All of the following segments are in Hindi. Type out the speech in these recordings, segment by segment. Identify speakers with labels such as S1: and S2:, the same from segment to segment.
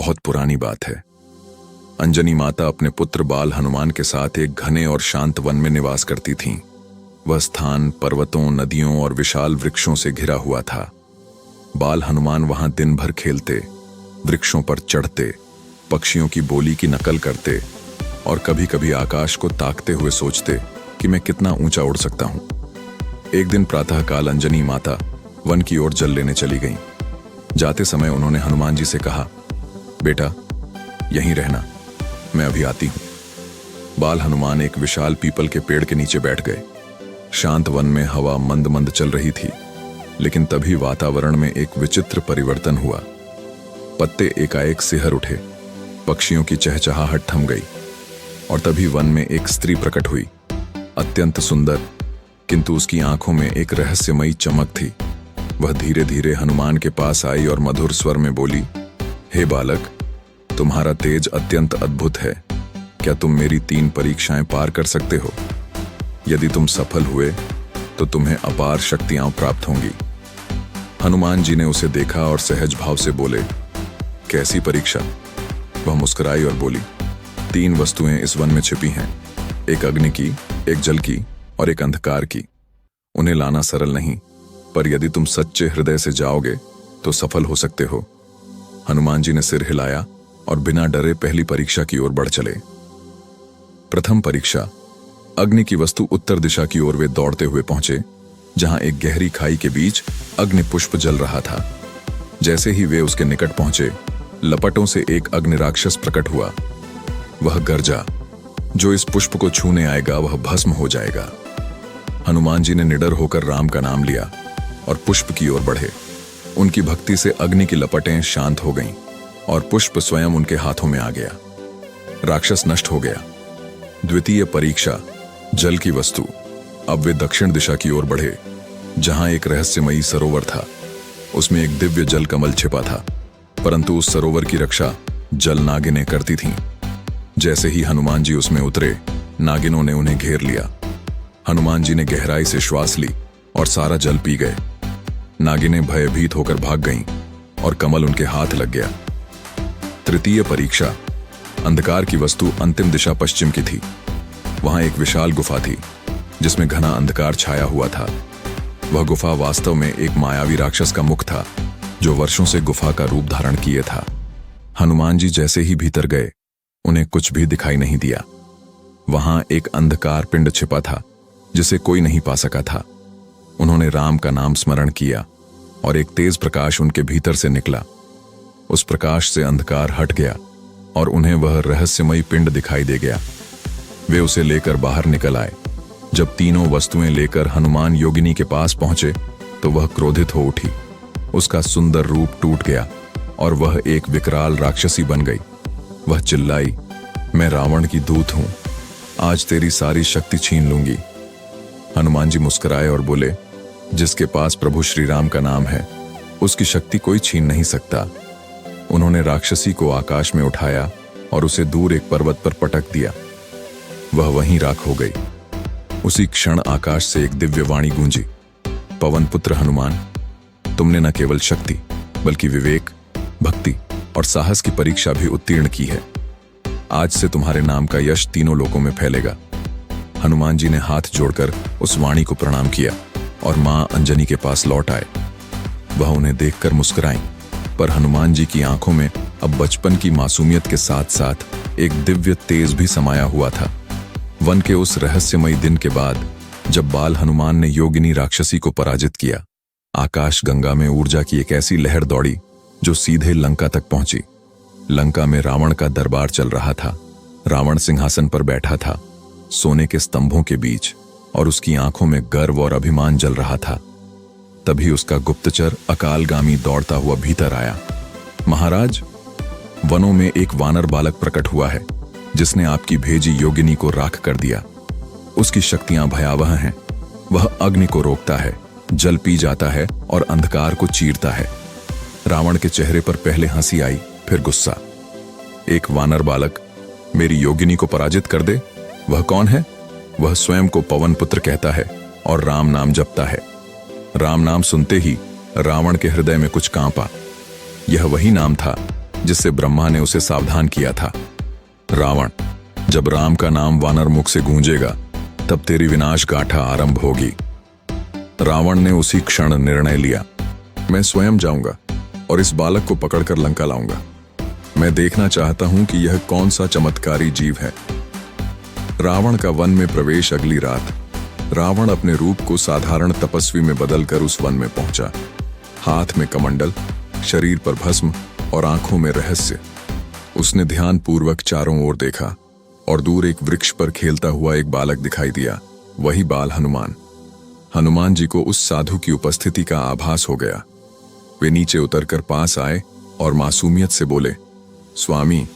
S1: बहुत पुरानी बात है। अंजनी माता अपने पुत्र बाल हनुमान के साथ एक घने और शांत वन में निवास करती थीं। वह स्थान पर्वतों, नदियों और विशाल वृक्षों से घिरा हुआ था। बाल हनुमान वहां दिन भर खेलते, वृक्षों पर चढ़ते, पक्षियों की बोली की नकल करते और कभी कभी आकाश को ताकते हुए सोचते कि मैं कितना ऊंचा उड़ सकता हूं। एक दिन प्रातःकाल अंजनी माता वन की ओर जल लेने चली गईं। जाते समय उन्होंने हनुमान जी से कहा, बेटा यहीं रहना, मैं अभी आती हूं। बाल हनुमान एक विशाल पीपल के पेड़ के नीचे बैठ गए। शांत वन में हवा मंद मंद चल रही थी, लेकिन तभी वातावरण में एक विचित्र परिवर्तन हुआ। पत्ते एकाएक सिहर उठे, पक्षियों की चहचहाहट थम गई और तभी वन में एक स्त्री प्रकट हुई। अत्यंत सुंदर, किंतु उसकी आंखों में एक रहस्यमयी चमक थी। वह धीरे धीरे हनुमान के पास आई और मधुर स्वर में बोली, हे बालक, तुम्हारा तेज अत्यंत अद्भुत है। क्या तुम मेरी 3 परीक्षाएं पार कर सकते हो? यदि तुम सफल हुए तो तुम्हें अपार शक्तियां प्राप्त होंगी। हनुमान जी ने उसे देखा और सहज भाव से बोले, कैसी परीक्षा? वह मुस्कुराई और बोली, 3 वस्तुएं इस वन में छिपी हैं, एक अग्नि की, एक जल की और एक अंधकार की। उन्हें लाना सरल नहीं, पर यदि तुम सच्चे हृदय से जाओगे तो सफल हो सकते हो। हनुमान जी ने सिर हिलाया और बिना डरे पहली परीक्षा की ओर बढ़ चले। प्रथम परीक्षा, अग्नि की वस्तु उत्तर दिशा की ओर वे दौड़ते हुए पहुंचे, जहां एक गहरी खाई के बीच अग्नि पुष्प जल रहा था। जैसे ही वे उसके निकट पहुंचे, लपटों से एक अग्नि राक्षस प्रकट हुआ। वह गरजा, जो इस पुष्प को छूने आएगा वह भस्म हो जाएगा। हनुमान जी ने निडर होकर राम का नाम लिया और पुष्प की ओर बढ़े। उनकी भक्ति से अग्नि की लपटें शांत हो गईं और पुष्प स्वयं उनके हाथों में आ गया। राक्षस नष्ट हो गया। द्वितीय परीक्षा, जल की वस्तु। अब वे दक्षिण दिशा की ओर बढ़े, जहां एक रहस्यमयी सरोवर था। उसमें एक दिव्य जल कमल छिपा था, परंतु उस सरोवर की रक्षा जल नागिनें करती थीं। जैसे ही हनुमान जी उसमें उतरे, नागिनों ने उन्हें घेर लिया। हनुमान जी ने गहराई से श्वास ली और सारा जल पी गए। नागिनें भयभीत होकर भाग गईं और कमल उनके हाथ लग गया। तृतीय परीक्षा, अंधकार की वस्तु अंतिम दिशा पश्चिम की थी। वहां एक विशाल गुफा थी, जिसमें घना अंधकार छाया हुआ था। वह गुफा वास्तव में एक मायावी राक्षस का मुख था, जो वर्षों से गुफा का रूप धारण किए था। हनुमान जी जैसे ही भीतर गए, उन्हें कुछ भी दिखाई नहीं दिया। वहां एक अंधकार पिंड छिपा था, जिसे कोई नहीं पा सका था। उन्होंने राम का नाम स्मरण किया और एक तेज प्रकाश उनके भीतर से निकला। उस प्रकाश से अंधकार हट गया और उन्हें वह रहस्यमयी पिंड दिखाई दे गया। वे उसे लेकर बाहर निकल आए। जब तीनों वस्तुएं लेकर हनुमान योगिनी के पास पहुंचे, तो वह क्रोधित हो उठी। उसका सुंदर रूप टूट गया और वह एक विकराल राक्षसी बन गई। वह चिल्लाई, मैं रावण की दूत हूं, आज तेरी सारी शक्ति छीन लूंगी। हनुमान जी मुस्कुराए और बोले, जिसके पास प्रभु श्री राम का नाम है, उसकी शक्ति कोई छीन नहीं सकता। उन्होंने राक्षसी को आकाश में उठाया और उसे दूर एक पर्वत पर पटक दिया। वह वहीं राख हो गई। उसी क्षण आकाश से एक दिव्य वाणी गूंजी, पवन पुत्र हनुमान, तुमने न केवल शक्ति बल्कि विवेक, भक्ति और साहस की परीक्षा भी उत्तीर्ण की है। आज से तुम्हारे नाम का यश तीनों लोकों में फैलेगा। हनुमान जी ने हाथ जोड़कर उस वाणी को प्रणाम किया और मां अंजनी के पास लौट आए। वह उन्हें देखकर मुस्कुराईं, पर हनुमान जी की आंखों में अब बचपन की मासूमियत के साथ साथ एक दिव्य तेज भी समाया हुआ था। वन के उस रहस्यमयी दिन के बाद, जब बाल हनुमान ने योगिनी राक्षसी को पराजित किया, आकाश गंगा में ऊर्जा की एक ऐसी लहर दौड़ी जो सीधे लंका तक पहुंची। लंका में रावण का दरबार चल रहा था। रावण सिंहासन पर बैठा था, सोने के स्तंभों के बीच, और उसकी आंखों में गर्व और अभिमान जल रहा था। तभी उसका गुप्तचर अकालगामी दौड़ता हुआ भीतर आया। महाराज, वनों में एक वानर बालक प्रकट हुआ है, जिसने आपकी भेजी योगिनी को राख कर दिया। उसकी शक्तियां भयावह हैं। वह अग्नि को रोकता है, जल पी जाता है और अंधकार को चीरता है। रावण के चेहरे पर पहले हंसी आई, फिर गुस्सा। एक वानर बालक मेरी योगिनी को पराजित कर दे? वह कौन है? वह स्वयं को पवन पुत्र कहता है और राम नाम जपता है। राम नाम सुनते ही रावण के हृदय में कुछ कांपा। यह वही नाम था जिससे ब्रह्मा ने उसे सावधान किया था। रावण, जब राम का नाम वानर मुख से गूंजेगा तब तेरी विनाश गाथा आरंभ होगी। रावण ने उसी क्षण निर्णय लिया, मैं स्वयं जाऊंगा और इस बालक को पकड़कर लंका लाऊंगा। मैं देखना चाहता हूं कि यह कौन सा चमत्कारी जीव है। रावण का वन में प्रवेश। अगली रात रावण अपने रूप को साधारण तपस्वी में बदलकर उस वन में पहुंचा। हाथ में कमंडल, शरीर पर भस्म और आंखों में रहस्य। उसने ध्यानपूर्वक चारों ओर देखा और दूर एक वृक्ष पर खेलता हुआ एक बालक दिखाई दिया। वही बाल हनुमान। हनुमान जी को उस साधु की उपस्थिति का आभास हो गया। वे नीचे उतरकर पास आए और मासूमियत से बोले, स्वामी,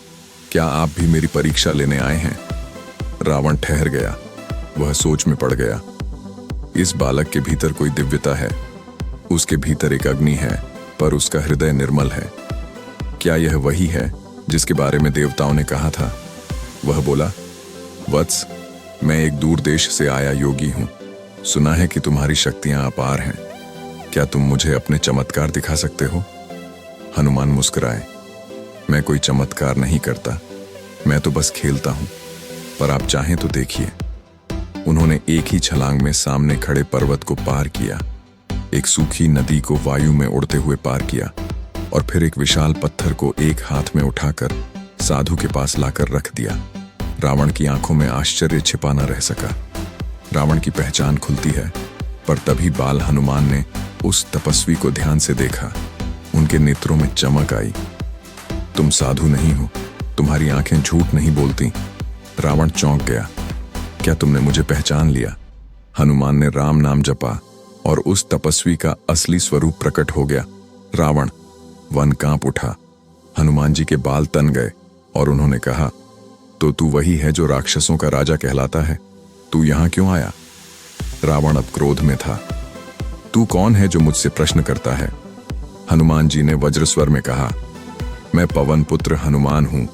S1: क्या आप भी मेरी परीक्षा लेने आए हैं? रावण ठहर गया। वह सोच में पड़ गया। इस बालक के भीतर कोई दिव्यता है। उसके भीतर एक अग्नि है, पर उसका हृदय निर्मल है। क्या यह वही है जिसके बारे में देवताओं ने कहा था? वह बोला, वत्स, मैं एक दूर देश से आया योगी हूं। सुना है कि तुम्हारी शक्तियां अपार हैं। क्या तुम मुझे अपने चमत्कार दिखा सकते हो? हनुमान मुस्कुराए, मैं कोई चमत्कार नहीं करता, मैं तो बस खेलता हूं, पर आप चाहें तो देखिए। उन्होंने एक ही छलांग में सामने खड़े पर्वत को पार किया, एक सूखी नदी को वायु में उड़ते हुए पार किया और फिर एक विशाल पत्थर को एक हाथ में उठाकर साधु के पास लाकर रख दिया। रावण की आंखों में आश्चर्य छिपा न रह सका। रावण की पहचान खुलती है, पर तभी बाल हनुमान ने उस तपस्वी को ध्यान से देखा। उनके नेत्रों में चमक आई। तुम साधु नहीं हो, तुम्हारी आंखें झूठ नहीं बोलती। रावण चौंक गया, क्या तुमने मुझे पहचान लिया? हनुमान ने राम नाम जपा और उस तपस्वी का असली स्वरूप प्रकट हो गया। रावण, वन कांप उठा। हनुमान जी के बाल तन गए और उन्होंने कहा, तो तू वही है जो राक्षसों का राजा कहलाता है? तू यहां क्यों आया? रावण अब क्रोध में था। तू कौन है जो मुझसे प्रश्न करता है? हनुमान जी ने वज्रस्वर में कहा, मैं पवन पुत्र हनुमान हूं।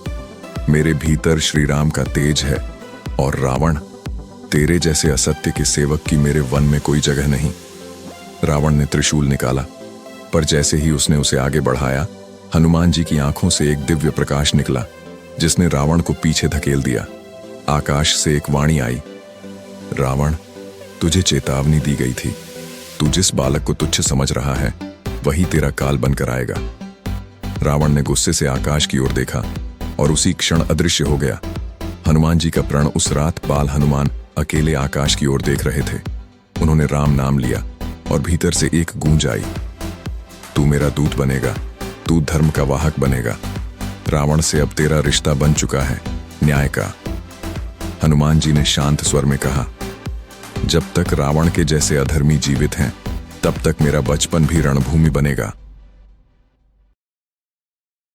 S1: मेरे भीतर श्री राम का तेज है। और रावण, तेरे जैसे असत्य के सेवक की मेरे वन में कोई जगह नहीं। रावण ने त्रिशूल निकाला, पर जैसे ही उसने उसे आगे बढ़ाया, हनुमान जी की आंखों से एक दिव्य प्रकाश निकला, जिसने रावण को पीछे धकेल दिया। आकाश से एक वाणी आई, रावण, तुझे चेतावनी दी गई थी। तू जिस बालक को तुच्छ समझ रहा है, वही तेरा काल बनकर आएगा। रावण ने गुस्से से आकाश की ओर देखा और उसी क्षण अदृश्य हो गया। हनुमान जी का प्रण उस रात बाल हनुमान अकेले आकाश की ओर देख रहे थे। उन्होंने राम नाम लिया और भीतर से एक गूंज आई, तू मेरा दूत बनेगा, तू धर्म का वाहक बनेगा। रावण से अब तेरा रिश्ता बन चुका है, न्याय का। हनुमान जी ने शांत स्वर में कहा, जब तक रावण के जैसे अधर्मी जीवित हैं, तब तक मेरा बचपन भी रणभूमि बनेगा।